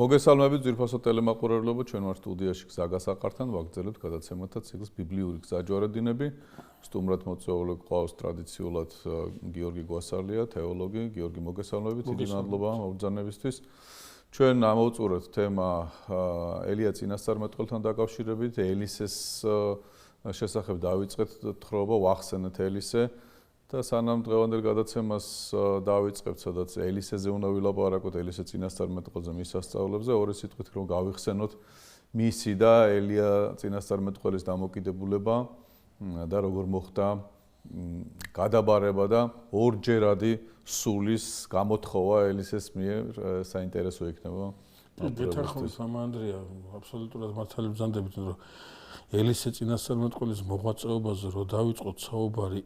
მოგესალმებით ძვირფასო ტელემაყურებლობა, ჩვენ ვართ სტუდიაში გზაგასაყართან, ვაგრძელებთ გადაცემათა ციკლს ბიბლიური გზაჯვარედინები. სტუმრად მოწვეული გვყავს ტრადიციულად გიორგი გვასალია, თეოლოგი. გიორგი, მოგესალმებით, დიდი მადლობა მობრძანებისთვის. ჩვენ ამოვწურებთ თემა ელია წინასწარმეტყველთან დაკავშირებით, ელისეს შესახებ დავიწყეთ თხრობა, ვახსენეთ ელისე. და სანამ დღევანდელ გადაცემას დავიწყებთ, სადაც ელისეზე უნდა ვილაპარაკოთ, ელისე წინასწარმეტყველზე, მის სასწაულებზე, ორი სიტყვით რომ გავიხსენოთ მისი და ელია წინასწარმეტყველის დამოკიდებულება და როგორ მოხდა გადაბარება და ორჯერადი სულის გამოთხოვა ელისეს მიერ, საინტერესო იქნება. გეთახმის ამანდრია, აბსოლუტურად მართალი ბრძანდებით, რომ ელისე წინასწარმეტყველის მოღვაწეობაზე რო დავიწყოთ საუბარი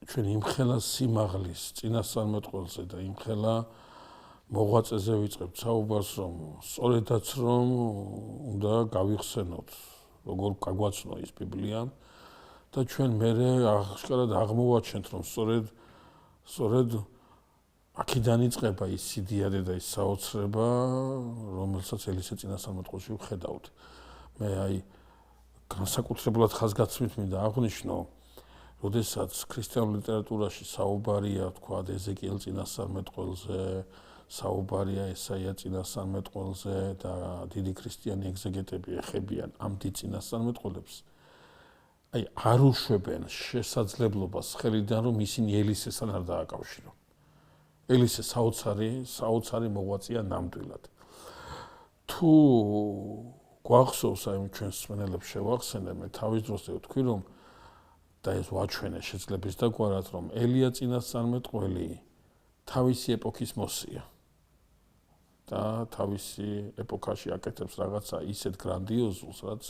ჩვენ იმხელა სიმაღლის წინასწარმეტყველზე და იმხელა მოღვაწეზე ვიწყებთ საუბარს, რომ სწორედაც რომ უნდა გავიხსენოთ, როგორ გაგვაცნო ის ბიბლია და ჩვენ მერე აღშკარად აღმოვაჩენთ, რომ სწორედ აქედან იწყება ის სიდიადე და ის საოცრება, რომელსაც ელისე წინასწარმეტყველში ვხედავთ. მე განსაკუთრებულად ხაზგასმით მინდა აღვნიშნო, როდესაც ქრისტიანულ ლიტერატურაში საუბარია, თქვა, ეზეკიელ წინასწარმეტყველზე, საუბარია ესაია წინასწარმეტყველზე და დიდი ქრისტიანი ეგზეგეტები ეხებიან ამ დიდ წინასწარმეტყველებს, არ უშვებენ შესაძლებლობას ხელიდან, რომ ისინი ელისესთან არ დააკავშირონ. ელისე საოცარი მოღვაწეა ნამდვილად. თუ გვახსოვს, ჩვენს მსმენელებს შევახსენე, მე თავის დროზე ვთქვი, რომ და ეს ვაჩვენე შეძლებს დაგვარად, რომ ელია წინასწარმეტყველი თავისი ეპოქის მოსია და თავისი ეპოქაში აკეთებს რაღაცა ისეთ გრანდიოზულს, რაც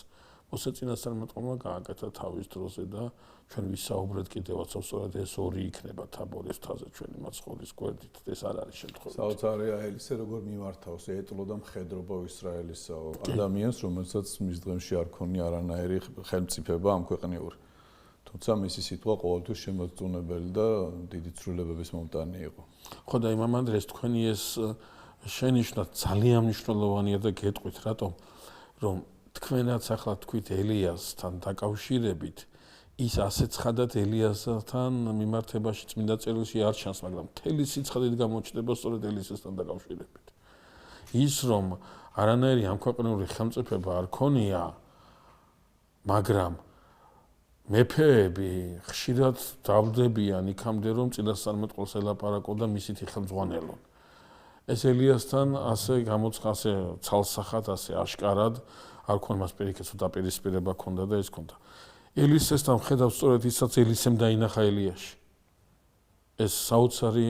მოსე წინასწარმეტყველმა გააკეთა თავის დროზე და ჩვენ ვისაუბრეთ კიდევაც, სწორედ ეს ორი იქნება თაბორის მთაზე ჩვენი მაცხოვრის გვერდით, ეს არ არის შემთხვევა. საოცარია ელისე როგორ მიმართავს ეტლო და მხედრობა ისრაელის ადამიანს, რომელსაც მის დღემში არ ქონია არანაირი ხელმწიფება ამ ქვეყნიური. თუმცა მისი სიტყვა ყოველთვის შემოწუნებელი და დიდი ცვლილებების მომტანი იყო. ხო და იმამ ანდრეს თქვენი ეს შენიშვნა ძალიან მნიშვნელოვანია და გეტყვით რატომ, რომ თქვენაც ახლა თქვით ელიასთან დაკავშირებით, ის ასე ცხადად ელიასთან მიმართებაში წმინდა წერილში არ ჩანს, მაგრამ მთელი სიცხადით გამოჩნდება სწორედ ელისესთან დაკავშირებით. ის რომ არანაირი ამ ქვეყნიური ხელმწიფება არ ქონია, მაგრამ მეფეები ხშირად დავდებიან იქამდე, რომ წინასწარმეტყველს ელაპარაკო და მისით იხელმძღვანელონ. ეს ელიასთან ასე გამოცხასე ცალსახად, ასე აშკარად არ ქონდა მას პირიქით, დაპირისპირება ქონდა და ეს ქონდა. ელისესთან ხედავ სწორედ ისაც ელისემ დაინახა ელიაში. ეს საოცარი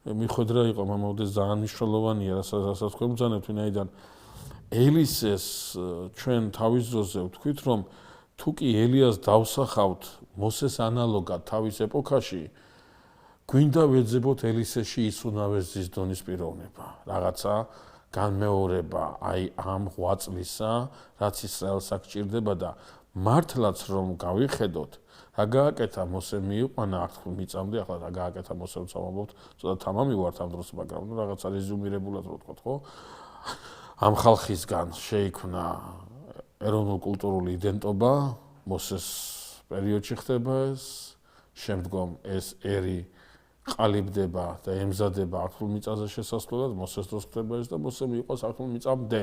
მიხვედრა იყო, მომავდეს ძალიან მნიშვნელოვანია, რასაც თქვენ ბრძანებთ, ვინაიდან ელისეს ჩვენ თავის დროზე ვთქვით, რომ თუ კი ელიას დავსახავთ მოსეს ანალოგად თავის ეპოქაში, გვინდა ვეძებოთ ელისეში ის უნავერძის დონის პიროვნება, რაღაცა განმეორება ამ ღვაწლისა, რაც ისრაელს აღჭირდება და მართლაც რომ გავიხედოთ, რა გააკეთა მოსე მიიყვანა აღთქმ მიწამდე, ახლა რა გააკეთა მოსე ვცამობთ, ცოტა თამამი ვართ ამ დროს, მაგრამ რაღაცა რეზუმირებულად რო ვთქვათ, ხო? ამ ხალხისგან შეიქმნა ეროვნულ-კულტურული იდენტობა, მოსეს პერიოდში ხდება ეს, შემდგომ ეს ერი ყალიბდება და ემზადება აღთქმულ მიწაზე შესასვლელად, მოსეს დროს ხდება ეს და მოსე მიიყვანს აღთქმულ მიწამდე,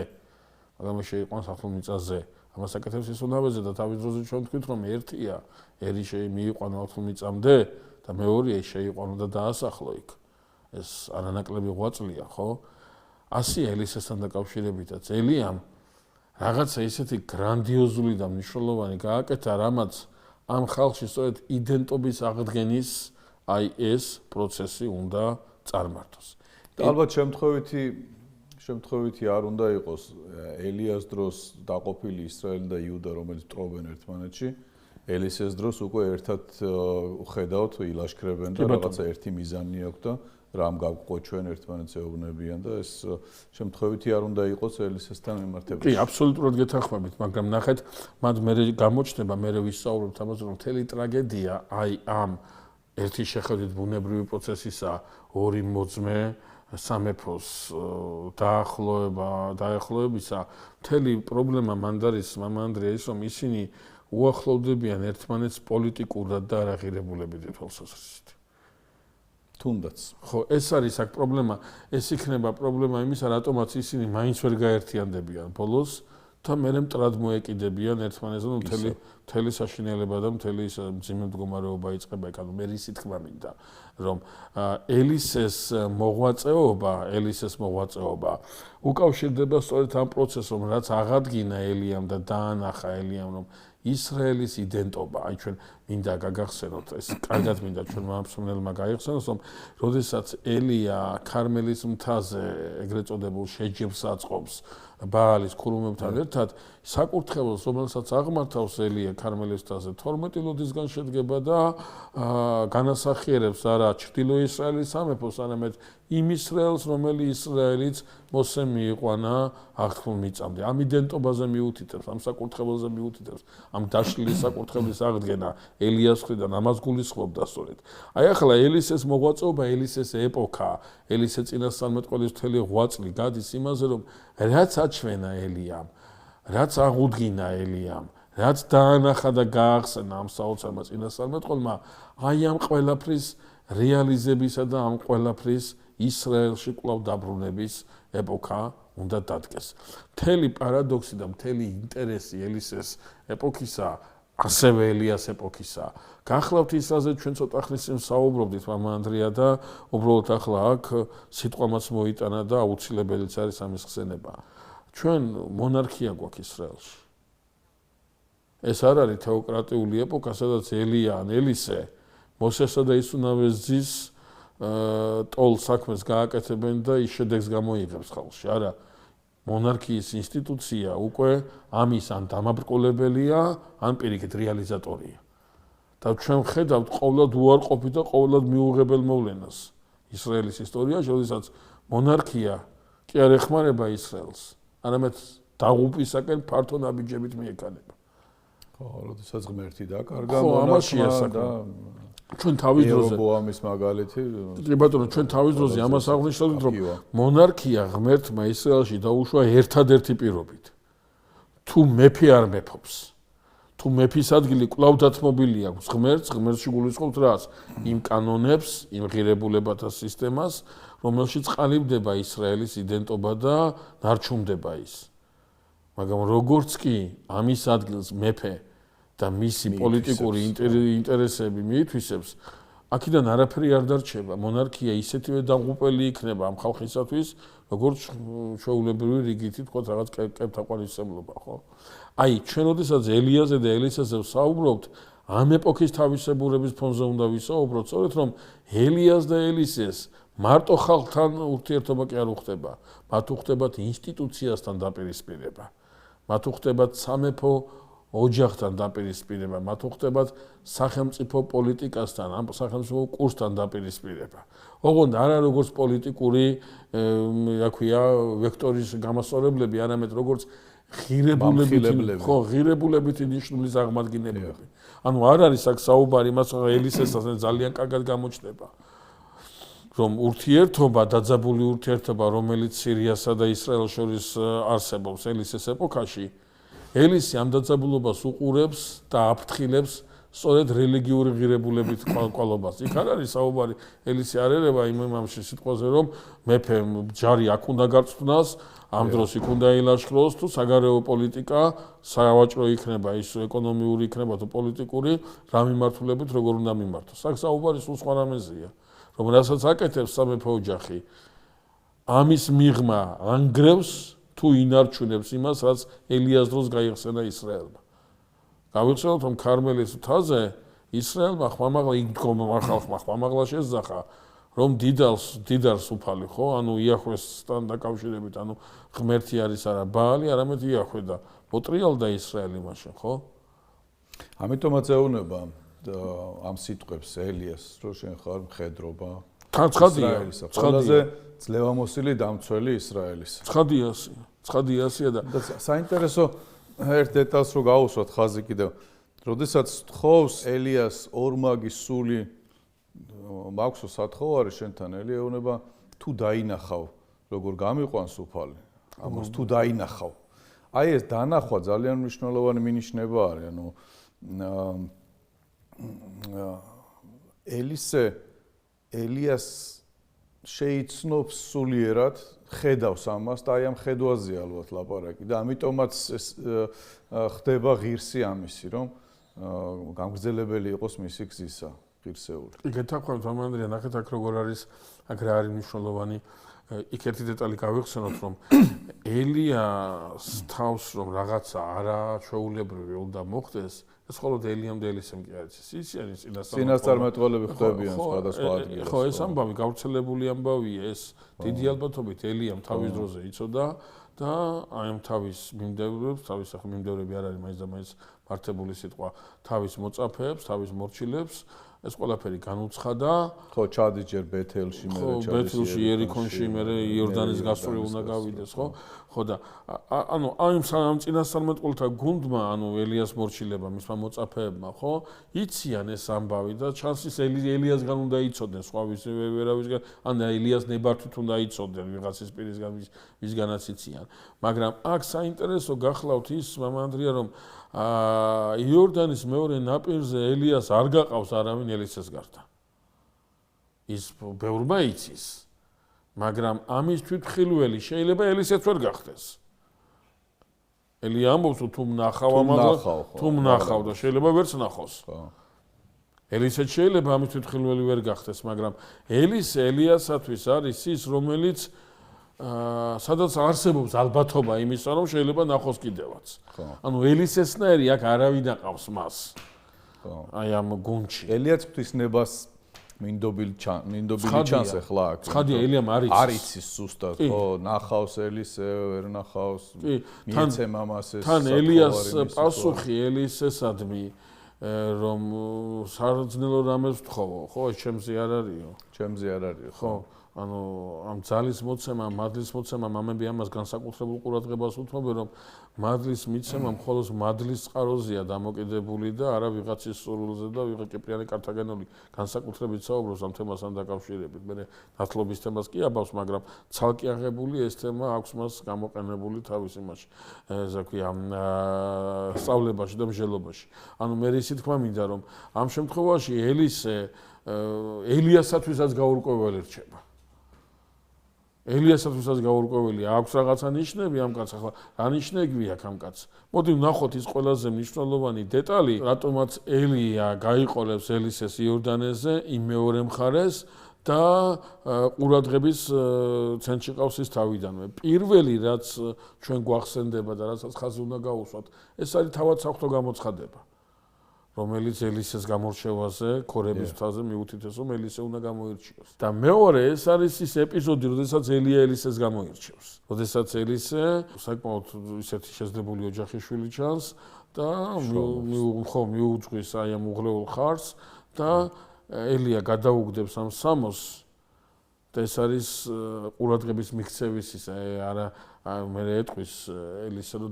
მაგრამ შეიყვანს აღთქმულ მიწაზე. ამას აკეთებს ის უნავეზე და თავის დროზე ჩვენ ვთქვით, რომ ერთია ერი მიიყვანა აღთქმულ მიწამდე და მეორეა შეიყვანო და დაასახლო იქ. ეს არანაკლები ღვაწლია, ხო? ასია ელისესთან დაკავშირებითაც ელიამ რაღაცა ისეთი გრანდიოზული და მნიშვნელოვანი გააკეთა, რამაც ამ ხალხში სწორედ იდენტობის აღდგენის ეს პროცესი უნდა წარმართოს. და ალბათ შემთხვევითი არ უნდა იყოს ელიას დროს დაყოფილი ისრაელი და იუდა, რომელიც ტყობენ ერთმანეთში, ელისეს დროს უკვე ერთად ხედავთ, ილაშქრებენ და რაღაცა ერთი მიზანი აქვს და რამ გავყო ჩვენ ერთმანეთს ეუბნებიან და ეს შემთხვევითი არ უნდა იყოს ელისესთან მიმართებაში. კი, აბსოლუტურად გეთანხმებით, მაგრამ ნახეთ, მათ მე გამოჩნდება, მე ვისაუბრებთ ამაზე, რომ მთელი ტრაგედია ამ ერთი შეხედვით ბუნებრივი პროცესისა, ორი მოძმე სამეფოს დაახლოებისა მთელი პრობლემა მანდრია ის, რომ ისინი უახლოვდებიან ერთმანეთს პოლიტიკურად და არა ღირებულებით თვალსაზრისით. თუნდაც. ხო, ეს არის აქ პრობლემა. ეს იქნება პრობლემა იმისა, რატომაც ისინი მაინც ვერ გაერთიანდებიან ბოლოს და მერე მტრად მოეკიდებიან ერთმანეთს და მთელი საშინელება და მთელი მძიმე მდგომარეობა იწყება. იქ ანუ მე ისი თქმა მინდა, რომ ელისეს მოღვაწეობა უკავშირდება სწორედ ამ პროცესს, რომ რაც აღადგინა ელიამ და დაანახა ელიამ, რომ ისრაელის იდენტობა, აი ჩვენ მინდა გაგახსენოთ, ეს კარგად მინდა ჩვენ მომსმენელმა გაიხსენოს, რომ როდესაც ელია ქარმელის მთაზე ეგრეთ წოდებულ შეჯიბს აწყობს ბაალის ქურუმებთან ერთად, საკურთხეველს, რომელსაც აღმართავს ელია ქარმელის მთაზე 12 ლოდისგან შედგება და განასახიერებს არა ჩრდილო ისრაელის სამეფოს, არამედ იმ ისრაელს, რომელიც ისრაელიც მოსემ მიიყვანა აღთქმულ მიწამდე. ამ იდენტობაზე მიუთითებს, ამ საკურთხეველზე მიუთითებს, ამ დაშლილი საკურთხევლის აღდგენა ელიას მხრიდან ამას გულისხმობდა სწორედ. აი ახლა ელისეს მოღვაწეობა, ელისეს ეპოქა, ელისე წინასწარმეტყველის მთელი ღვაწლი გადის იმაზე, რომ რაც აჩვენა ელიამ, რაც აღუდგინა ელიამ, რაც დაანახა და გაახსენა ამ საოცარმა წინასწარმეტყველმა, აი ამ ყველაფრის რეალიზებისა და ამ ყველაფრის ისრაელში კვლავ დაბრუნების ეპოქა უნდა დადგეს. მთელი პარადოქსი და მთელი ინტერესი ელისეს ეპოქისა, ასევე ელიას ეპოქისა. გახლავთ ისაზე ჩვენ ცოტა ხნის წინ საუბრობდით მამა ანდრია და უბრალოდ ახლა აქ სიტყვამაც მოიტანა და აუცილებელიც არის ამის ხსენება. ჩვენ მონარქია გვაქვს ისრაელში. ეს არ არის თეოკრატიული ეპოქა, სადაც ელია ან ელისე მოსესა და ისუნავეს ძის ტოლ საქმეს გააკეთებენ და ის შედეგს გამოიღებს ხალხში. არა, მონარქიის ინსტიტუცია უკვე ამის ან დამაბრკოლებელია, ან პირიქით რეალიზატორია. და ჩვენ ხედავთ ყოველად უარყოფით და ყოველად მიუღებელ მოვლენას ისრაელის ისტორიაში, როდესაც მონარქია კი არ ეხმარება ისრაელს, არამედ დაღუპვისაკენ ფართო ნაბიჯებით მიეკანება. ხო, როდესაც ღმერთი დაკარგა მონარქია და ჩვენ თავის დროზე ერობოამის მაგალითი. კი ბატონო, ჩვენ თავის დროზე ამას აღნიშნავთ, რომ მონარქია ღმერთმა ისრაელში დაუშვა ერთადერთი პირობით. თუ მეფე არ მეფობს, თუ მეფის ადგილი კვლავ დათმობილი აქვს ღმერთში გულისხმობთ რას? იმ კანონებს, იმ ღირებულებათა სისტემას, რომელშიც ყალიბდება ისრაელის იდენტობა და ნარჩუნდება ის. მაგრამ როგორც კი ამის ადგილს მეფე და მისი პოლიტიკური ინტერესები მიითვისებს, აქედან არაფერი არ დარჩება. მონარქია ისეთივე დაღუპელი იქნება ამ ხალხისათვის, როგორც ჩვეულებრივი რიგითი თქვა რაღაც კებთაყვანისმცემლობა, ხო? აი, ჩვენ როდესაც ელიაზე და ელისაზე ვსაუბრობთ, ამ ეპოქის თავისებურების ფონზე უნდა ვისაუბროთ, სწორედ რომ ელიას და ელისეს მარტო ხალხთან ურთიერთობა კი არ უხდება, მათ უხდებათ ინსტიტუციასთან დაპირისპირება. მათ უხდებათ სამეფო ოჯახთან დაპირისპირება, მათ უხდებათ სახელმწიფო პოლიტიკასთან, ამ სახელმწიფო კურსთან დაპირისპირება. ოღონდ არა როგორც პოლიტიკური, რა ქვია, ვექტორის გამასწორებლები, არამედ როგორც ღირებულებითი ნიშნულის აღმადგენლები. ანუ არ არის აქ საუბარი მას ელისესთან ძალიან კარგად გამოჩნდება. რომ ურთიერთობა, დაძაბული ურთიერთობა, რომელიც სირიასა და ისრაელს შორის არსებობს ელისეს ეპოქაში, ელისი ამ დაძაბულობას უყურებს და აფრთხილებს სწორედ რელიგიური ღირებულებით კვალობას. იქ არ არის საუბარი, ელისი არ ერება იმამში სიტყვაზე, რომ მეფემ ჯარი აქ უნდა გარწმუნას, ამ დროს იქ უნდა ილაშქროს, თუ საგარეო პოლიტიკა, სავაჭრო იქნება, ის ეკონომიური იქნება თუ პოლიტიკური, რა მიმართულებით როგორ უნდა მიმართოს. აქ საუბარი სულ სხვა რამეზეა. რომ რასაც აკეთებს სამეფო ოჯახი, ამის მიღმა ანგრევს თუ ინარჩუნებს იმას, რაც ელიას დროს გაიხსენა ისრაელმა. გავიხსენოთ, რომ ქარმელის მთაზე ისრაელმა ხმამაღლა შეძახა, რომ დიდარს უფალი, ხო? ანუ იახვესთან დაკავშირებით, ანუ ღმერთი არის არა ბაალი, არამედ იახვე და მოტრიალდა ისრაელი მაშინ, ხო? ამიტომაც ეუბნება ამ სიტყვებს ელიას, რომ შენ ხარ მხედრობა ცხადია, ყველაზე ძლევამოსილი დამცველი ისრაელის. ცხადიასია და საინტერესო ერთ დეტალს რო გავუსვათ ხაზი კიდევ. როდესაც თხოვს ელიას ორმაგის სული მაქვსო სათხოვარი შენთან, ელია ეუბნება თუ დაინახავ როგორ გამიყვანს უფალი ამას თუ დაინახავ აი ეს დანახვა ძალიან მნიშვნელოვანი მინიშნება არის ანუ ელიას შეიცნობს სულიერად ხედავს ამას და აი ამ ხედვაზე ალბათ ლაპარაკი და ამიტომაც ეს ხდება ღირსი ამისი რომ გამგრძელებელი იყოს მისი გზისა ღირსეული. გეთაქვთ მამანდრია ნახეთ აქ როგორ არის აქ რა არის მნიშვნელოვანი იქ ერთი დეტალი გავიხსენოთ რომ ელიას თავს რომ რაღაცა არაჩვეულებრივი უნდა მოხდეს ეს მხოლოდ ელიამ და ელისემ კი არის ის არის წინასწარმეტყველები ხდებიან სხვადასხვა ადგილას ხო ეს ამბავი გავრცელებული ამბავია ეს დიდი ალბათობით ელიამ თავის დროზე იცოდა და აი ამ თავის მიმდევრებს თავის ახლა მიმდევრები არ არის მაინც და მაინც მართებული სიტყვა თავის მოწაფეებს თავის მორჩილებს ეს ყველაფერი განუცხადა ხო ჩადის ჯერ ბეთელში მე ჩადის ბეთელში ერიქონში მე იორდანის გასწვრივ უნდა გავიდეს ხო ხო და ანუ ამ წინასწარმეტყველთა გუნდმა ანუ ელიას მორჩილებმა მისმა მოწაფეებმა ხო იციან ეს ამბავი და ჩანს ის ელიასგან უნდა იცოდნენ სხვა ვერავისგან ან ელიას ნებართვით უნდა იცოდნენ ვიღაცის პირისგან ვისგანაც იციან მაგრამ აქ საინტერესო გახლავთ ის მამანდრია რომ იორდანის მეორე ნაპირზე ელიას არ გაყავს არავინ ელისეს გარდა. ის ბევრმა იცის. მაგრამ ამის თვითმხილველი შეიძლება ელისეც ვერ გახდეს. ელია ამბობს თუ მნახავ ამაზე, თუ მნახავ და შეიძლება ვერც ნახოს. ელისეც შეიძლება ამის თვითმხილველი ვერ გახდეს, მაგრამ ელიასათვის არის ის, რომელიც სადაც არსებობს ალბათობა იმისა, რომ შეიძლება ნახოს კიდევაც. ანუ ელისესნაირი აქ არავინ აყავს მას. აი ამ გუნდში. ელიაც ღვთისნებას მინდობილი ჩანს ახლა აქ. ცხადია, ელიამ არ იცის სუსტად, ხო, ნახავს ელისე, ვერ ნახავს, მიეცემა ამას ეს. თან ელიას პასუხი ელისესადმი რომ საძნელო რამეს ვთხოვო, ხო, ჩემზე არ არისო. ჩემზე არ არის, ხო. ანუ ამ ძალის მოცემა, მადლის მოცემა მამები ამას განსაკუთრებულ ყურადღებას უთმობენ, რომ მადლის მიცემა მხოლოდ მადლის წყაროზეა დამოკიდებული და არა ვიღაცის სურვილზე და ვიღა კიპრიანი კართაგენული განსაკუთრებით საუბრობს ამ თემასთან დაკავშირებით. მე ნათლობის თემას კი აბავს, მაგრამ ცალკე აღებული ეს თემა აქვს მას გამოყენებული თავის იმაში, ესე ვქვია, სწავლებაში და მსჯელობაში. ანუ მე ისე თქმა მინდა, რომ ამ შემთხვევაში ელიასათვისაც გაურკვეველი რჩება. ელიასათვისაც გაურკვეველი აქვს რაღაცა ნიშნები ამ კაცს ახლა რა ნიშნები აქვს ამ კაცს მოდი ვნახოთ ის ყველაზე მნიშვნელოვანი დეტალი რატომაც ელია გაიყოლებს ელისეს იორდანეზე იმ მეორე მხარეს და ყურადღების ცენტრში ყავს ის თავიდანვე პირველი რაც ჩვენ გვახსენდება და რასაც ხაზი უნდა გაუსვათ ეს არის თავად საღვთო გამოცხადება რომელიც ელისეს გამორჩევაზე, ქორების მთაზე მიუთითებს, რომ ელისე უნდა გამოირჩიოს. და მეორე ეს არის ის ეპიზოდი, როდესაც ელია ელისეს გამოირჩევს. როდესაც ელისე საკმაოდ ისეთი შეძლებული ოჯახის შვილი ჩანს და მიუძღვის აი ამ უღლეულ ხარს და ელია გადაუგდებს ამ სამოს და ეს არის ყურადღების მიქცევის ის არა მე ეტყვის ელისე რომ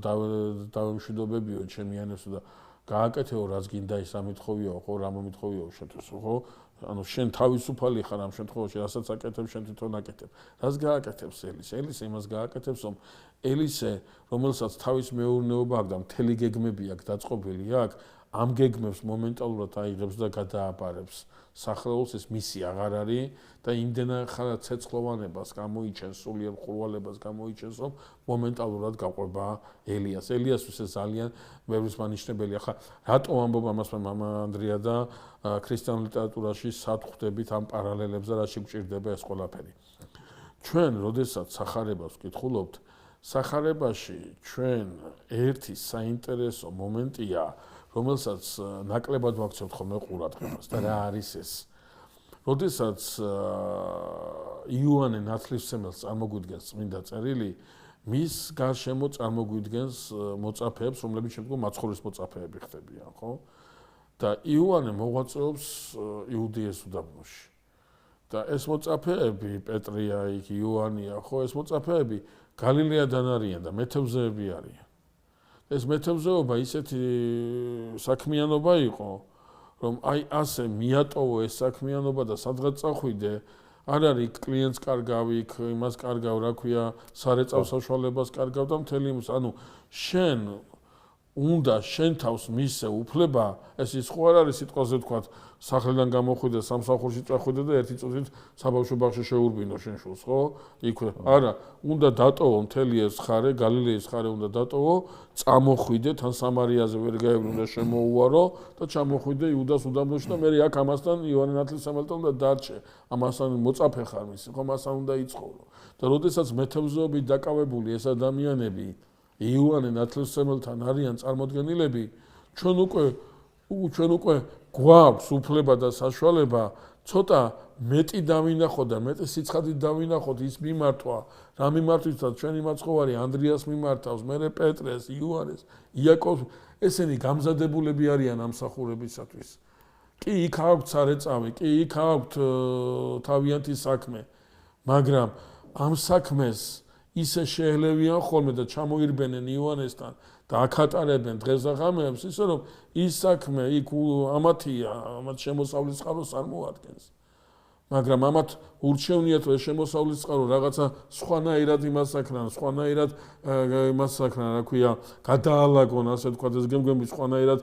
დავემშვიდობებიო ჩემი ანებს და გააკეთეო რაც გინდა ის ამითხოვიო ხო რა მომითხოვიო შენთვის ხო ანუ შენ თავისუფალი ხარ ამ შემთხვევაში რასაც აკეთებ შენ თვითონ აკეთებ რას გააკეთებს ელისე იმას გააკეთებს რომ ელისე რომელსაც თავის მეურნეობა აქვს და მთელი გეგმები აქვს დაწყობილი აქვს ამ გეგმებს მომენტალურად აიღებს და გადააბარებს სახეულს ეს მისი აღარ არის და იმდენად ხარ ცეცხლოვანებას გამოიჩენს სულიერ ხურვალებას გამოიჩენს რომ მომენტალურად გაყვება ელიასთვის ეს ძალიან ბევრის მანიშნებელი ახლა რატო ამბობ ამას მამა ანდრია და ქრისტიანულ ლიტერატურაში სად ხვდებით ამ პარალელებს და რაში გვჭირდება ეს ყველაფერი ჩვენ როდესაც სახარებას ვკითხულობთ სახარებაში ჩვენ ერთი საინტერესო მომენტია რომელსაც ნაკლებად ვაქცევთ ხოლმე ყურადღებას და რა არის ეს? როდესაც იოანე ნათლისმცემელს წარმოგვიდგენს წმინდა წერილი, მის გარშემო წარმოგვიდგენს მოწაფეებს, რომლებიც შემდგომ მაცხოვრის მოწაფეები ხდებიან, ხო? და იოანე მოღვაწეობს იუდეის უდაბნოში. და ეს მოწაფეები, პეტრია, იქ იოანია, ხო, ეს მოწაფეები გალილეადან არიან და მეთევზეები არიან. ეს მეთევზეობა ისეთი საქმიანობა იყო, რომ აი ასე მიატოვო ეს საქმიანობა და სადღაც წახვიდე, არ არის კლიენტს კარგავი, იმას კარგავ, რა ქვია, სარეწაო საშუალებას კარგავ და მთელი იმის, ანუ შენ უნდა შენ თავს მისცე უფლება, ეს ის ხო არ არის სიტყვაზე ვთქვათ, სახლიდან გამოხვიდე, სამსახურში წახვიდე და ერთი წუთით საბავშვო ბაღში შეურბინო შენ შულს, ხო? იქვე. არა, უნდა დატოვო მთელი ეს ხარე, გალილეის ხარე უნდა დატოვო, წამოხვიდე, თან სამარიაზე ვერ გაევლო და შემოუვარო და ჩამოხვიდე იუდას უდაბნოში და მე აქ ამასთან იოანე ნათლისმცემელთან უნდა დარჩე. ამასთან მოწაფე ხარ მის, ხო, მასთან უნდა იცხოვრო. და როდესაც მეთევზეობით დაკავებული ეს ადამიანები იოანე ნათლისმცემელთან არიან წარმოდგენილები, ჩვენ უკვე გვაქვს უფლება და საშუალება ცოტა მეტი დავინახოთ და მეტი სიცხადით დავინახოთ ის მიმართვა, რა მიმართვითაც ჩვენი მაცხოვარი ანდრიას მიმართავს, მერე პეტრეს, იოანეს, იაკოვს, ესენი გამზადებულები არიან ამ მსახურებისათვის. კი იქ აქვთ სარეწავი, კი იქ აქვთ თავიანთი საქმე, მაგრამ ამ საქმეს ისე შეელებიან ხოლმე და ჩამოირბენენ იოანესთან და აკატარებენ დღესაღამეებს, ისე რომ ის საქმე იქ ამათია, ამათ შემოსავლის წყაროს არ მოადგენს. მაგრამ ამათ ურჩევნიათ ეს შემოსავლის წყარო რაღაცა სხვანაირად იმას აკრან, სხვანაირად იმას აკრან, რა ქვია, გადაალაგონ, ასე ვთქვათ, ეს გემგემი სხვანაირად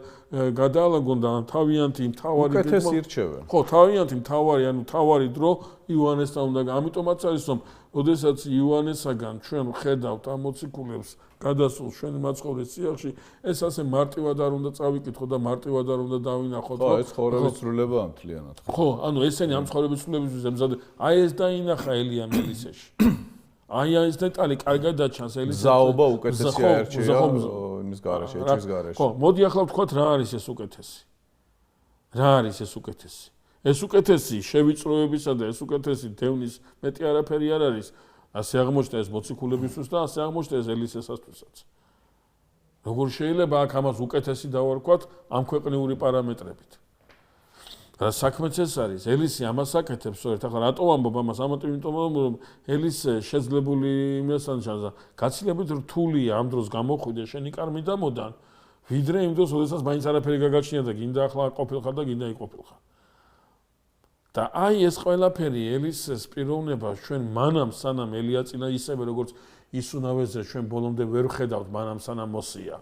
გადაალაგონ და თავიანთი მთავარი უკეთეს ირჩევენ. ხო, თავიანთი მთავარი, ანუ მთავარი დრო იოანესთან უნდა. ამიტომაც არის რომ როდესაც იოანესაგან ჩვენ ხედავთ ამ მოციქულებს გადასულ ჩვენი მაცხოვრის წიაღში, ეს ასე მარტივად არ უნდა წავიკითხო და მარტივად არ უნდა დავინახოთ. ხო, ეს ცხოვრების ცვლილება მთლიანად. ხო, ანუ ესენი ამ ცხოვრების ცვლილებისთვის ემზადე. აი ეს დაინახა ელია მელისეში. აი ეს დეტალი კარგად დაჩანს ელისეში. ზაობა უკეთესი აერჩია იმის გარეშე, ეჭვის გარეშე. ხო, მოდი ახლა ვთქვათ რა არის ეს უკეთესი. რა არის ეს უკეთესი? ეს უკეთესი შევიწროებისა და ეს უკეთესი დევნის მეტი არაფერი არ არის. ასე აღმოჩნდა ეს მოციქულებისთვის და ასე აღმოჩნდა ეს ელისესასთვისაც. როგორ შეიძლება აქ ამას უკეთესი დავარქვათ ამ ქვეყნიური პარამეტრებით? რა საქმეც ეს არის? ელისი ამას აკეთებს, სწორედ ახლა რატო ამბობ ამას? იმიტომ რომ ელისე შეძლებული იმასთან ჩანს. გაცილებით რთულია ამ დროს გამოხვიდე შენი კარმი და მოდან, ვიდრე იმ დროს, როდესაც მაინც არაფერი გაგაჩნია და გინდა ახლა ყოფილხარ და გინდა იყოფილხარ. და აი ეს ყველაფერი ელისეს პიროვნება ჩვენ მანამ სანამ ელიაწინა ისევე როგორც ისუნავეზე ჩვენ ბოლომდე ვერ ხედავთ მანამ სანამ მოსია.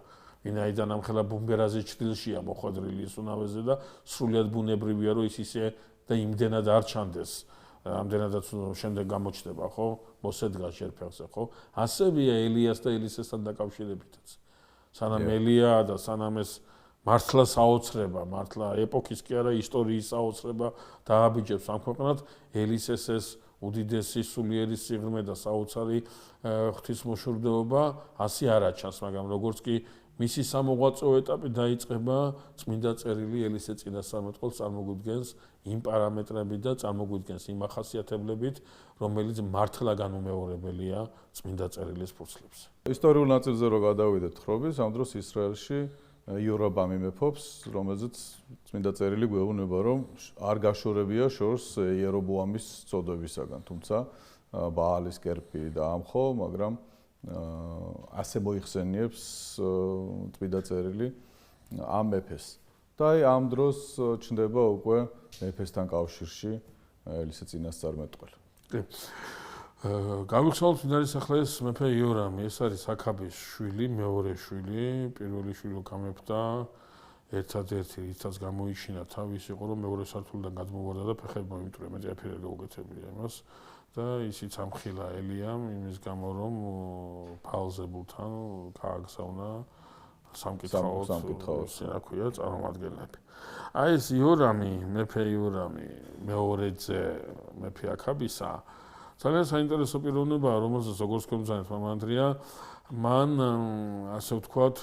ვინაიდან ამხელა ბუმბერაზე ჭრილშია მოხვედრილი ისუნავეზე და სრულიად ბუნებრივია რომ ის ისე და იმდენად არ ჩანდეს. ამდენადაც შემდეგ გამოჩნდება, ხო? მოსედგა შერფეხზე, ხო? ასევეა ელიას და ელისესთან დაკავშირებითაც. სანამ ელია და სანამ ეს მართლა საოცრება, მართლა ეპოქის კი არა ისტორიის საოცრება დააბიჯებს ამ ქვეყნად, ელისეს ეს უდიდესი სულიერი სიღრმე და საოცარი ღვთისმოშორდეობა ასე არ აჩანს, მაგრამ როგორც კი მისი სამოღვაწეო ეტაპი დაიწყება, წმინდა წერილი ელისე წინასწარმეტყველს წარმოგვიდგენს იმ პარამეტრებით და წარმოგვიდგენს იმ ახასიათებლებით, რომელიც მართლა განუმეორებელია წმინდა წერილის ფურცლებს. ისტორიულ ნაწილზე რო გადავიდეთ ხრობის, ამ დროს ისრაელში იორაბამი მეფობს, რომელზეც წმინდა წერილი გვეუბნება, რომ არ გაშორებია შორს იერობოამის წოდებისაგან, თუმცა ბაალის კერპი დაამხო, მაგრამ ასე მოიხსენიებს წმინდა წერილი ამ მეფეს. და აი ამ დროს ჩნდება უკვე მეფესთან კავშირში ელისე წინასწარმეტყველი. გავიხსენოთ ვინ არის ახლა ეს მეფე იორამი, ეს არის აკაბის შვილი, მეორე შვილი, პირველი შვილი გამეფდა, ერთადერთი რითაც გამოიშინა თავის იყო რომ მეორე სართულიდან გადმოვარდა და ფეხები მოიმტვრია, მეტი აფერი გაუკეთებია იმას და ისიც ამხილა ელიამ იმის გამო რომ ფალზებულთან გააგზავნა სამკითხაოს რა ქვია წარმომადგენლები. აი ეს იორამი, მეფე იორამი, მეორეძე მეფე აკაბისა ძალიან საინტერესო პიროვნებაა, რომელსაც როგორც თქვენს მამანდრია, მან ასე ვთქვათ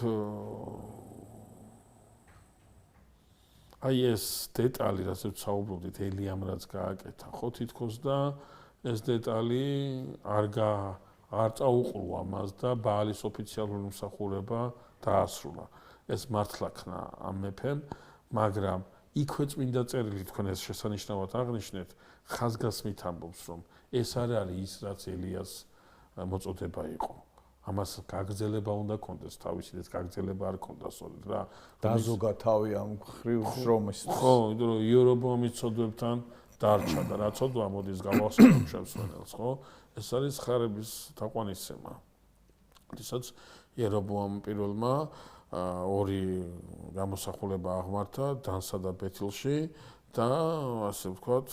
აი ეს დეტალი, რასაც საუბრობდით, ელიამ რაც გააკეთა, ხო თითქოს და ეს დეტალი არ წაუყრუა მას და ბაალის ოფიციალური მსახურება დაასრულა. ეს მართლა ქნა ამ მეფემ, მაგრამ იქვე წმინდა წერილი თქვენ ეს შესანიშნავად აღნიშნეთ, ხაზგასმით ამბობს, რომ ეს არ არის ის, რაც ელიას მოწოდება იყო. ამას გაგრძელება უნდა კონდეს, თავისი ეს გაგრძელება არ კონდა სწორედ რა. დაზოგა თავი ამ ხრივ შრომის. ხო, იმიტომ რომ იორობოამის წოდებებთან დარჩა და რაცოდვა მოდის გავახსენებ შემსვენელს, ხო? ეს არის ხარების თაყვანისცემა. როდესაც იერობოამ პირველმა ორი გამოსახულება აღმართა დანსა და ბეთილში და ასე ვთქვათ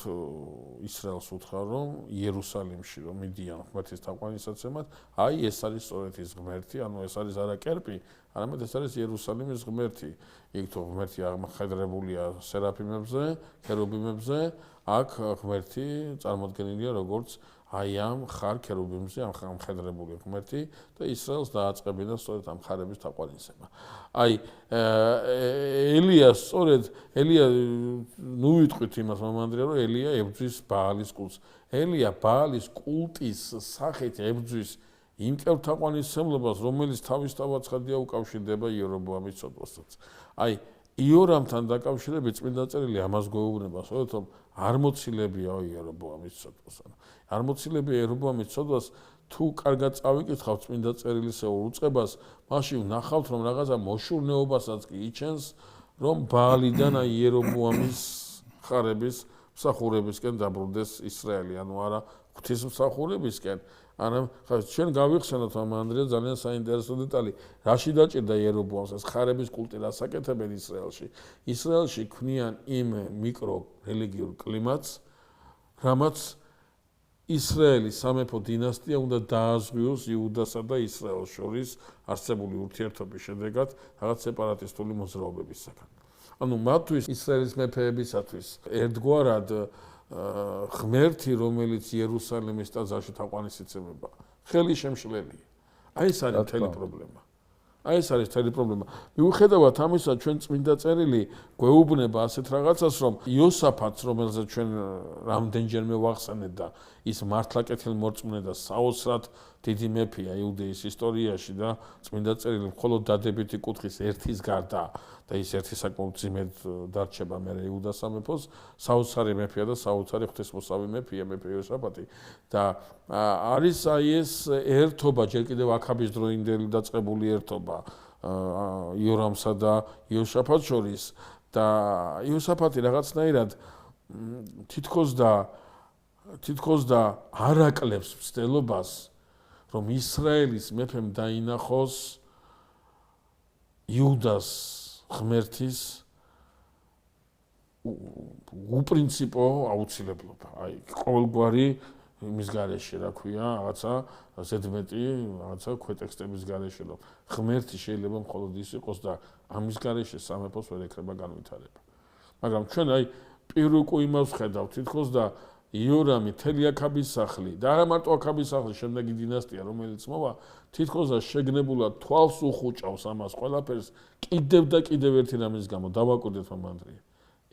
ისრაელს უთხრა რომ იერუსალიმში რომ მიდიან ღმერთის თაყვანისაცემად, აი ეს არის სწორედ ის ღმერთი, ანუ ეს არის არა კერპი, არამედ ეს არის იერუსალიმის ღმერთი. იქ თუ ღმერთი აღმხედრებულია სერაფიმებზე, ქერუბიმებზე, აქ ღმერთი წარმოდგენილია როგორც აი ამ ხარ ქერუბიმზე ამხედრებული ღმერთი და ისრაელს დააწყებინა სწორედ ამ ხარების თაყვანისცემა. აი ელია სწორედ ელია ნუ ვიტყვით იმას მამანდრია რომ ელია ებრძვის ბაალის კულტს. ელია ბაალის კულტის სახით ებრძვის იმ კერპთაყვანისცემლობას, რომელიც თავისთავად ცხადია უკავშირდება იერობოამის ცოდვასაც. აი იორამთან დაკავშირებით წმინდა წერილი ამას გვეუბნება, რომ არ მოცილებია იერობოამის ცოდვას. არ მოცილებია იერობოამის ცოდვას, თუ კარგად წავიკითხავთ წმინდა წერილისეულ უწყებას, მაშინ ვნახავთ, რომ რაღაცა მოშურნეობასაც კი იჩენს, რომ ბაალიდან იერობოამის ხარების მსახურებისკენ დაბრუნდეს ისრაელი, ანუ არა ღვთისმსახურებისკენ. არა, ჩვენ გავიხსენოთ ამ ანდრია ძალიან საინტერესო დეტალი. რაში დაჭირდა იერობოამს ეს ხარების კულტი რას აკეთებენ ისრაელში? ისრაელში ქმნიან იმ მიკრო რელიგიურ კლიმატს, რამაც ისრაელის სამეფო დინასტია უნდა დააზღვიოს იუდასა და ისრაელს შორის არსებული ურთიერთობის შედეგად რაღაც სეპარატისტული მოძრაობებისაგან. ანუ მათთვის ისრაელის მეფეებისათვის ერთგვარად ღმერთი, რომელიც იერუსალიმის ტაძარში თაყვანისცემება, ხელი შემშლელია. აი ეს არის მთელი პრობლემა. აი ეს არის მთელი პრობლემა. მიუხედავად ამისა, ჩვენ წმინდა წერილი გვეუბნება ასეთ რაღაცას, რომ იოსაფატს, რომელზეც ჩვენ რამდენჯერმე ვახსენეთ და ის მართლაკეთილმორწმუნე და საოცრად დიდი მეფეა იუდეის ისტორიაში და წმინდა წერილი მხოლოდ დადებითი კუთხის ერთის გარდა და ის ერთი საკმაოდ ძიმედ დარჩება მერე იუდას სამეფოს, საოცარი მეფეა და საოცარი ღვთისმოსავი მეფეა მეფე იოსაფატი და არის აი ეს ერთობა, ჯერ კიდევ აქაბის დროინდელი დაწყებული ერთობა იორამსა და იოსაფატს შორის და იოსაფატი რაღაცნაირად თითქოს და არ აკლებს მცდელობას, რომ ისრაელის მეფემ დაინახოს იუდას ღმერთის უპრინციპო აუცილებლობა. აი, ყოველგვარი იმის გარეშე, რა ქვია, რაღაცა ზედმეტი, რაღაცა ქვეტექსტების გარეშე, რომ ღმერთი შეიძლება მხოლოდ ის იყოს და ამის გარეშე სამეფოს ვერ ეკრება განვითარება. მაგრამ ჩვენ აი პირუკუ იმას ხედავთ, თითქოს და იორამი, თელი აქაბის სახლი და არა მარტო აქაბის სახლი, შემდეგი დინასტია, რომელიც მოვა, თითქოს და შეგნებულად თვალს უხუჭავს ამას ყველაფერს, კიდევ და კიდევ ერთი რამის გამო დავაკვირდეთ მამანდრია.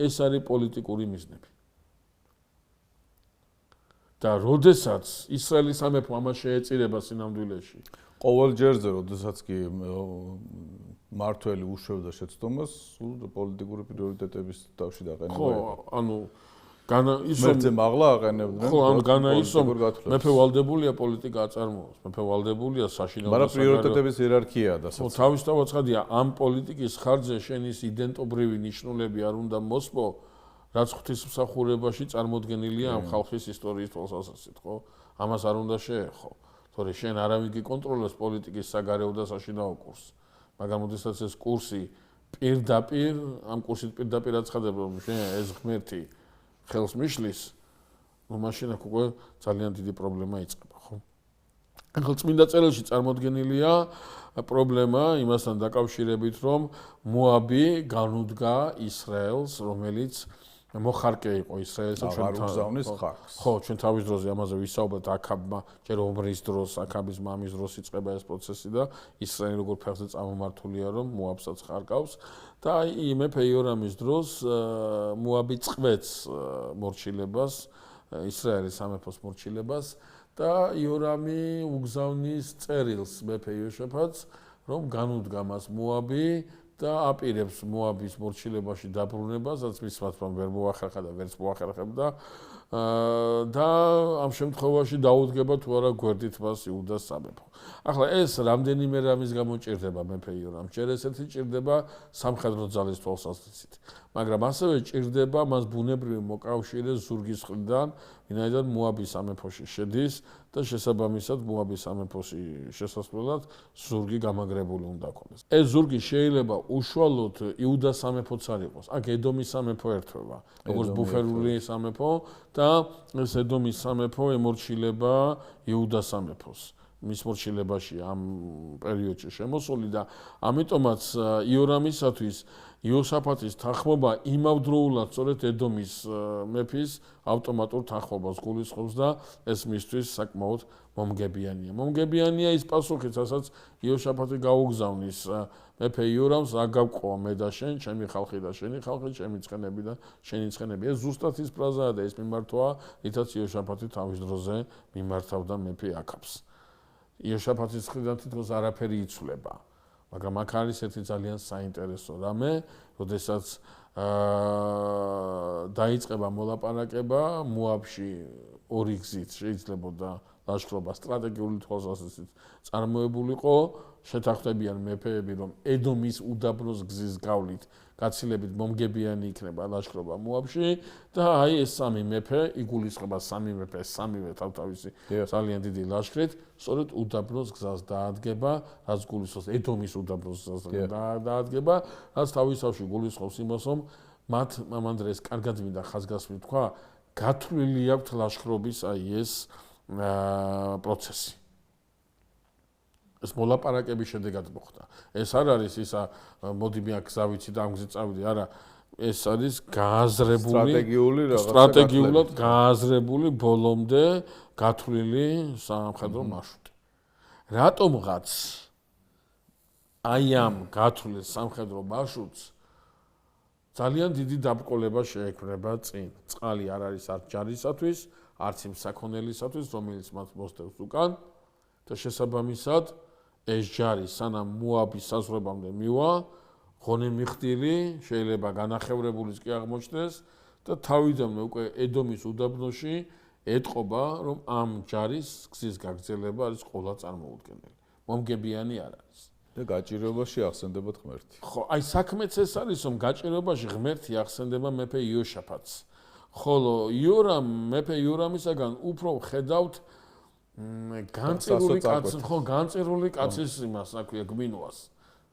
ეს არის პოლიტიკური მიზნები. და როდესაც ისრაელის სამეფო ამას შეეწირება სინამდვილეში, ყოველ ჯერზე, როდესაც კი მართველი უშვევდა შეცდომას, სულ პოლიტიკური პრიორიტეტების თავში დაყენება. ხო, ანუ ის მეძე მაღლა აყენებდნენ. ხო, ანუ განა ის რომ მეფე ვალდებულია პოლიტიკა აწარმოოს, მეფე ვალდებულია საშინაო მაგრამ პრიორიტეტების იერარქიაა და ხო, თავისთავად ცხადია, ამ პოლიტიკის ხარჯზე შენის იდენტობრივი ნიშნულები არ უნდა მოსპო, რაც ღვთისმსახურებაში წარმოდგენილია ამ ხალხის ისტორიის თვალსაზრისით, ხო? ამას არ უნდა შეეხო. თორე შენ არავინ გიკონტროლებს პოლიტიკის საგარეო და საშინაო კურსს. მაგრამ ოდესაც ეს კურსი პირდაპირ, ამ კურსით პირდაპირ აცხადება, რომ შენ ეს ღმერთი ხელს მიშლის, ну მაშინ აქ უკვე ძალიან დიდი პრობლემა იწყება, ხო? ახლა წმინდა წერილში წარმოდგენილია პრობლემა იმასთან დაკავშირებით, რომ მოაბი განუდგა ისრაელს, რომელიც მოხარკე იყო ისრაელსა ჩვენთვის ხარკს. ხო, ჩვენ თავის დროზე ამაზე ვისაუბრეთ აქაბმა, ჯერ ომრის დროს, აქაბის მამის დროს იწყება ეს პროცესი და ისრაელი როგორ ფეხზე წამომართულია, რომ მოაბსაც ხარკავს და აი მეფე იორამის დროს მოაბი წყვეტს მორჩილებას, ისრაელის სამეფოს მორჩილებას და იორამი უგზავნის წერილს მეფე იოშაფატს, რომ განუდგა მას მოაბი და აპირებს მოაბის მორჩილებაში დაბრუნებას, რაც მის მათმა ვერ მოახერხა და ვერც მოახერხებდა და ამ შემთხვევაში დაუდგება თუ არა გვერდით მას იუდას სამეფო. ახლა ეს რამდენიმე რამის გამო ჭირდება მეფე იორამს. ჯერ ესეთი ჭირდება სამხედრო ძალის თვალსაზრისით, მაგრამ ასევე ჭირდება მას ბუნებრივი მოკავშირე ზურგის მხრიდან, ვინაიდან მოაბის სამეფოში შედის და შესაბამისად მოაბის სამეფოში შესასვლელად ზურგი გამაგრებული უნდა ქონდეს. ეს ზურგი შეიძლება უშუალოდ იუდას სამეფოც არ იყოს. აქ ედომის სამეფო ერთვება, როგორც ბუფერული სამეფო და ეს ედომის სამეფო ემორჩილება იუდას სამეფოს. მის მორჩილებაში ამ პერიოდში შემოსული და ამიტომაც იორამისათვის იოსაფატის თანხმობა იმავდროულად სწორედ ედომის მეფის ავტომატურ თანხმობას გულისხმობს და ეს მისთვის საკმაოდ მომგებიანია. მომგებიანია ის პასუხიც, რასაც იოსაფატი გაუგზავნის მეფე იორამს, რა გავყო მე და შენ, ჩემი ხალხი და შენი ხალხი, ჩემი ცხენები და შენი ცხენები. ეს ზუსტად ის ფრაზაა და ეს მიმართვაა, რითაც იოსაფატი თავის დროზე მიმართავდა მეფე აქაბს. იოსაფატის მხრიდან თითქოს არაფერი იცვლება, მაგრამ აქ არის ერთი ძალიან საინტერესო რამე, როდესაც დაიწყება მოლაპარაკება მოაბში ორი გზით შეიძლებოდა ლაშქრობა სტრატეგიული თვალსაზრისით წარმოებულიყო, შეთანხმდებიან მეფეები, რომ ედომის უდაბნოს გზის გავლით გაცილებით მომგებიანი იქნება ლაშქრობა მოაბში და აი ეს სამი მეფე იგულისხმება სამი მეფე სამივე თავთავისი ძალიან დიდი ლაშქრით სწორედ უდაბნოს გზას დაადგება, რაც გულისხმობს ედომის უდაბნოს გზას დაადგება, რაც თავისთავში გულისხმობს იმას, რომ მათ მამანდრეს კარგად მინდა ხაზგასმით თქვა, გათვლილი აქვთ ლაშქრობის აი ეს პროცესი. ეს მოლაპარაკების შედეგად მოხდა. ეს არ არის ისა მოდი მე აქ გზავიცი და ამ გზით წავიდი, არა, ეს არის გააზრებული სტრატეგიულად გააზრებული ბოლომდე გათვლილი სამხედრო მარშრუტი. რატომღაც აი ამ გათვლილ სამხედრო მარშრუტს ძალიან დიდი დაბრკოლება შეექმნება წინ. წყალი არ არის არც ჯარისათვის, არც იმ საქონელისათვის, რომელიც მათ მოსდევს უკან და შესაბამისად ეს ჯარი სანამ მოაბის საზღვრებამდე მივა, ღონე მიხდილი, შეიძლება განახევრებულიც კი აღმოჩნდეს და თავიდანვე უკვე ედომის უდაბნოში ეტყობა, რომ ამ ჯარის გზის გაგრძელება არის ყველა წარმოუდგენელი. მომგებიანი არ არის. და გაჭირვებაში ახსენდებათ ღმერთი. ხო, აი საქმეც ეს არის, რომ გაჭირვებაში ღმერთი ახსენდება მეფე იოშაფატს. ხოლო მეფე იორამისაგან უფრო ხედავთ განწერული კაცის იმას, რა ქვია, გმინვას.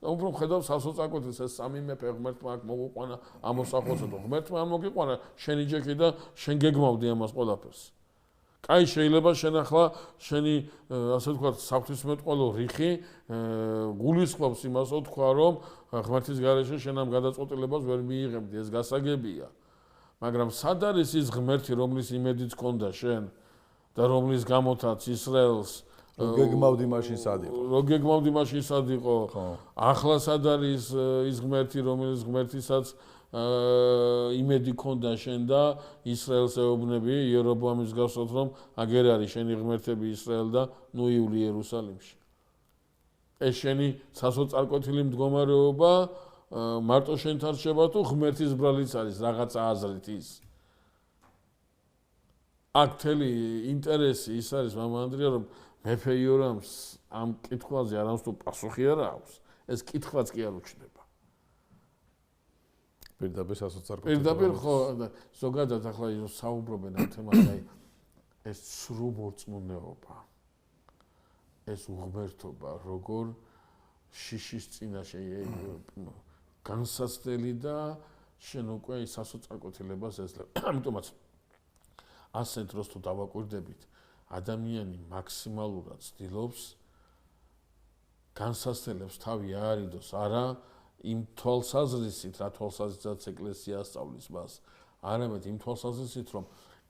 და უფრო ხედავთ სასოწაკვეთის ეს სამი მეფე ღმერთმა აქ მოგუყვანა ამოსახოსო და ღმერთმა არ მოგიყვანა შენი ჯექი და შენ გეგმავდი ამას ყველაფერს. კაი, შეიძლება შენ ახლა შენი ასე ვთქვათ საღვთისმეტყველო რიხი გულისხმობს იმას, თქვა რომ ღმერთის გარეშე შენ ამ გადაწყვეტილებას ვერ მიიღებდი, ეს გასაგებია. მაგრამ სად არის ის ღმერთი, რომლის იმედიც ჰქონდა შენ და რომლის გამოთაც ისრაელს გეგმავდი მაშინ სად იყო? ახლა სად არის ის ღმერთი, რომელიც ღმერთისაც იმედი ჰქონდა შენ და ისრაელს ეუბნები იერობოამის გასვათ, რომ აგერ არის შენი ღმერთები ისრაელ და ნუ ივლი იერუსალიმში. ეს შენი სასოწარკვეთილი მდგომარეობა მარტო შენთან რჩება თუ ღმერთის ბრალიც არის რაღაცა აზრით ის. აქ მთელი ინტერესი ის არის მამანდრია, რომ მეფე იორამს ამ კითხვაზე არამს თუ პასუხი არ აქვს, ეს კითხვაც კი არ უჩნდება. პირდაპირ სასოწარკვეთილ. პირდაპირ ხო, ზოგადად ახლა საუბრობენ ამ თემაზე, აი ეს სრულ მორწმუნეობა, ეს უღმერთობა, როგორ შიშის წინაშე განსაცდელი და შენ უკვე სასოწარკვეთილებას ეძლევ. ამიტომაც ასე დროს თუ დავაკვირდებით, ადამიანი მაქსიმალურად ცდილობს განსაცდელებს თავი აარიდოს არა იმ თვალსაზრისით, რა თვალსაზრისით ეკლესია ასწავლის მას, არამედ იმ თვალსაზრისით, რომ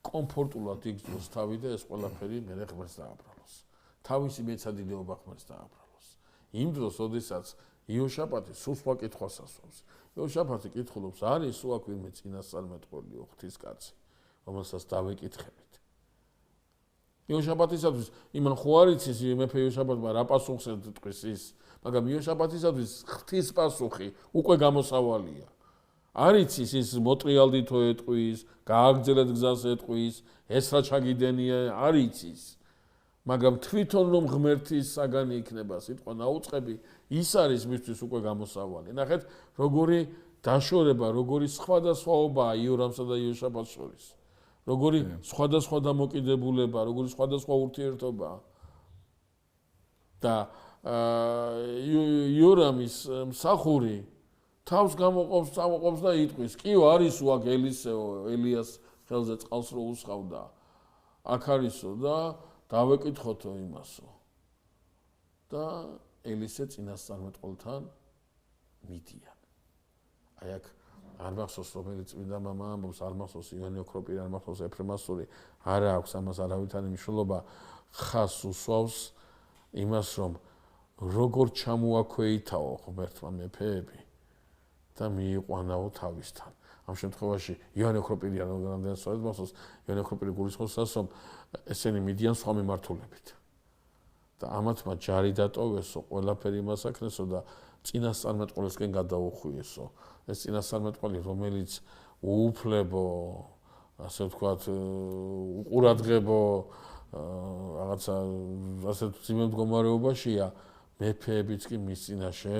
კომფორტულად იგრძნოს თავი და ეს ყველაფერი მერე ღმერთს დააბრალოს. თავისი მეცადინეობა ღმერთს დააბრალოს. იმ დროს, როდესაც იოშაფატი სულ სხვა კითხვას ასვავს. იოშაფატი კითხულობს, არის სულ აქ ვინმე წინასწარმეტყველი ღვთისკაცი, რომელსაც დავეკითხებით. იოშაფატისათვის იმან ხო არ იცის მეფე იოშაფატმა რა პასუხს ეთქვის ის, მაგრამ იოშაფატისათვის ღვთის პასუხი უკვე გამოსავალია. არ იცის ის მოტრიალდითო ეტყვის, გააგრძელეთ გზას ეტყვის, ეს რა ჩაგიდენია, არ იცის. მაგრამ თვითონ რომ ღმერთის საგანი იქნება სიტყვა ნაუწყები, ის არის მისთვის უკვე გამოსავალი. ნახეთ, როგორი დაშორება, როგორი სხვადასხვაობაა იორამსა და იოშაფატს შორის. როგორი სხვადასხვა დამოკიდებულება, როგორი სხვადასხვა ურთიერთობაა. და იორამის მსახური თავს გამოყოფს და იტყვის: "კიო არისო აქ ელისეო, ელიას ხელზე წყალს რო უსხავდა. აქ არისო და დავეკითხოთო იმასო." და ელისე წინასწარმეტყველთან მიდიან. აი აქ არ მახსოვს რომელიც წმინდა მამა ამბობს, არ მახსოვს ივანე ოქროპირი, არ მახსოვს ეფრემასური, არა აქვს ამას არავითარი მნიშვნელობა, ხას უსვავს იმას, რომ როგორ ჩამოაქვეითაო ღმერთმა მეფეები და მიიყვანაო თავისთან. ამ შემთხვევაში ივანე ოქროპირი რამდენად სწორედ მახსოვს, ივანე ოქროპირი გულისხმობს, რომ ესენი მიდიან სხვა მიმართულებით. და ამათმა ჯარი დატოვესო, ყველაფერი იმას აქნესო და წინასწარმეტყველისკენ გადაუხვიესო. ეს წინასწარმეტყველი, რომელიც უუფლებო, ასე ვთქვათ, უყურადღებო, რაღაცა ასეთ ძიმე მდგომარეობაშია, მეფეებიც კი მის წინაშე,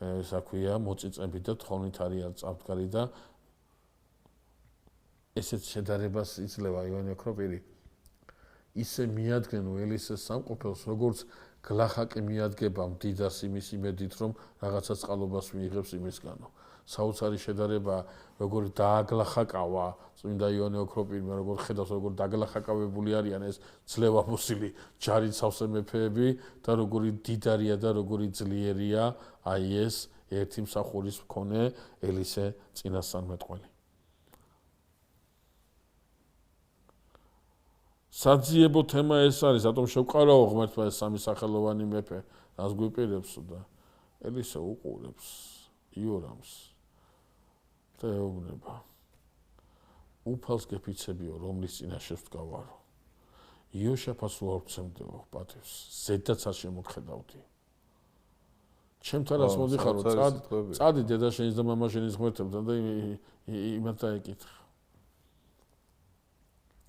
ესე ქვია, მოწიწებით და თხოვნით არიან წამდგარი და ესეც შედარებას იძლევა ივანე ოქროპირი. ისე მიადგენ ელისეს სამყოფელს, როგორც გლახაკი მიადგება მდიდარს იმის იმედით, რომ რაღაცა წყალობას მიიღებს იმისგანო. საოცარი შედარება, როგორ დააგლახაკავა წმინდა ივანე ოქროპირმა, როგორ ხედავს, როგორ დაგლახაკავებული არიან ეს ძლევამოსილი ჯარით სავსე მეფეები და როგორი დიდარია და როგორი ძლიერია აი ეს ერთი მსახურის მქონე ელისე წინასწარმეტყველი. საძიებო თემა ეს არის, რატომ შევყარავ ღმერთმა ეს სამი სახელოვანი მეფე, რას გვიპირებსო და ელისე უყურებს იორამს და ეუბნება. უფალს გეფიცებიო, რომლის წინაშე ვდგავარო. იოშაფატს უარვცემდეო პატივს, ზედაც არ შემოგხედავდი. ჩემთან რას მოდიხარო, წადი დედაშენის და მამაშენის ღმერთებთან და იმათ დაეკითხა.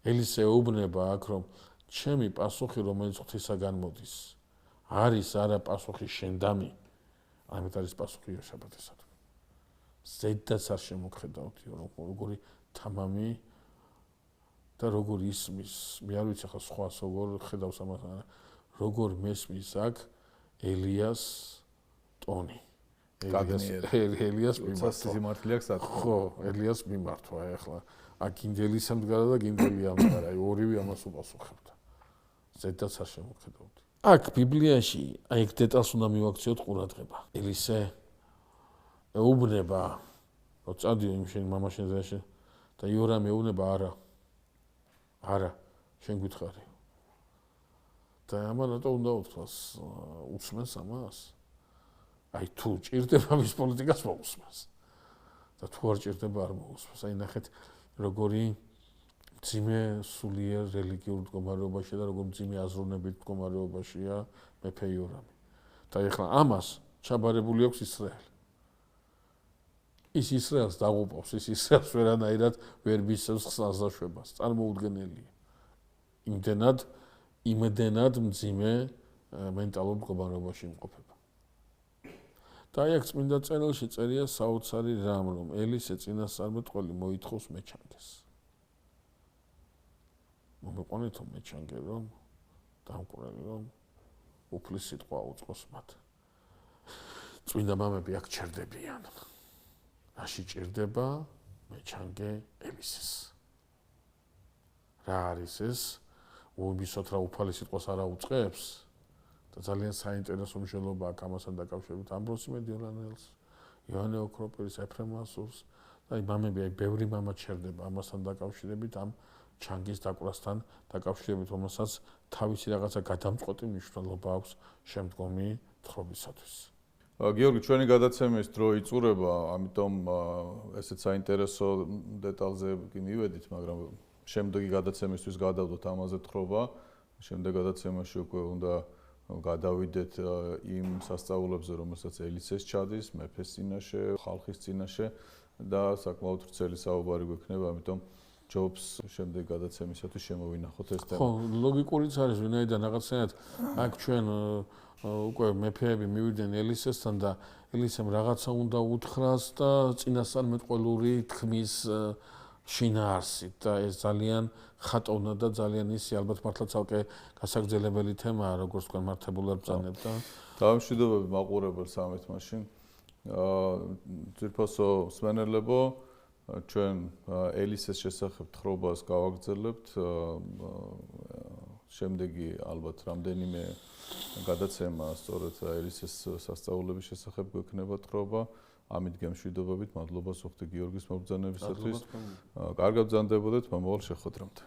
ელისე ეუბნება აქ, რომ ჩემი პასუხი, რომელიც ღვთისაგან მოდის, არის არა პასუხი შენდამი, ამით არის პასუხი იოშაფატისადმი. ზედაც არ შემოგხედავდი, როგორი თამამი და როგორ ისმის, მე არ ვიცი ახლა სხვას როგორ ხედავს ამას, როგორ მესმის აქ ელიას ტონი. ელიას მიმართვა. ხო, ელიას მიმართვა ახლა. აქ ინდელისა მდგარა და გინდელი ამდგარა, აი ორივე ამას უპასუხებდა. ზედაც არ შემოგხედავდი. აქ ბიბლიაში აი ეგ დეტალს უნდა მივაქციოთ ყურადღება. ელისე ეუბნება, რომ წადიო იმ შენ მამაშენ ზეში და იორამ ეუბნება არა, შენ გითხარი. და ამან რატო უნდა უთქვას, უსმენს ამას? აი თუ ჭირდება მის პოლიტიკას მოусმენს. და თუ არ ჭირდება არ მოусმენს. აი ნახეთ როგორი მძიმე სულიერ რელიგიურ მდგომარეობაში და როგორ მძიმე აზროვნებით მდგომარეობაშია მეფე იორამი. და ეხლა ამას ჩაბარებული აქვს ისრაელი. ის ისრაელს დაღუპავს, ის ისრაელს ვერანაირად ვერ მისცემს ხსნას-დაშვებას. წარმოუდგენელია. იმდენად მძიმე მენტალურ მდგომარეობაში იმყოფება. და აი აქ წმინდა წერილში წერია საოცარი რამ, რომ ელისე წინასწარმეტყველი მოითხოვს მეჩანგეს. მომიყვანეთო მეჩანგე, რომ დამკვრელი, რომ უფლის სიტყვა უწყოს მათ. წმინდა მამები აქ ჩერდებიან. რაში ჭირდება მეჩანგე ელისეს? რა არის ეს? უიმისოთ რა უფალი სიტყვას არა უწყებს და ძალიან საინტერესო მნიშვნელობა აქვს ამასთან დაკავშირებით ამბროსი მედიოლანელს, ივანე ოქროპირის, ეფრემასურს და აი მამები, აი ბევრი მამა ჩერდება ამასთან დაკავშირებით, ამ ჩანგის დაკვრასთან დაკავშირებით, რომელსაც თავისი რაღაცა გადამწყვეტი მნიშვნელობა აქვს შემდგომი თხრობისათვის. გიორგი, ჩვენი გადაცემის დრო იწურება, ამიტომ ესეც საინტერესო დეტალზე კი მივედით, მაგრამ შემდეგი გადაცემისთვის გადავდოთ ამაზე თხრობა. შემდეგ გადაცემაში უკვე უნდა გადავიდეთ იმ სასწაულებზე, რომელსაც ელისეს ჩადის, მეფეს წინაშე, ხალხის წინაშე და საკმაოდ ვრცელი საუბარი გვექნება, ამიტომ ჯობს შემდეგ გადაცემისათვის შემოვინახოთ ეს თემა. ხო, ლოგიკურიც არის, ვინაიდან რაღაცნაირად აქ ჩვენ უკვე მეფეები მივიდნენ ელისესთან და ელისემ რაღაცა უნდა უთხრას და წინასწარმეტყველური თქმის შინაარსით და ეს ძალიან ხატოვნა და ძალიან ისი ალბათ მართლა ცალკე გასაგრძელებელი თემაა, როგორც თქვენ მართებულად ბრძანებთ და თავმშვიდობები მაყურებელს ამეთ მაშინ. ძირფასო მსმენელებო, ჩვენ ელისეს შესახებ თხრობას გავაგრძელებთ. შემდეგი ალბათ რამდენიმე გადაცემა სწორედ ელისეს სასწაულების შესახებ გვექნება თხრობა. ამით გემშვიდობებით, მადლობა სუხთი გიორგის მობრძანებისათვის. კარგად ბრძანდებოდეთ მომავალ შეხვედრამდე.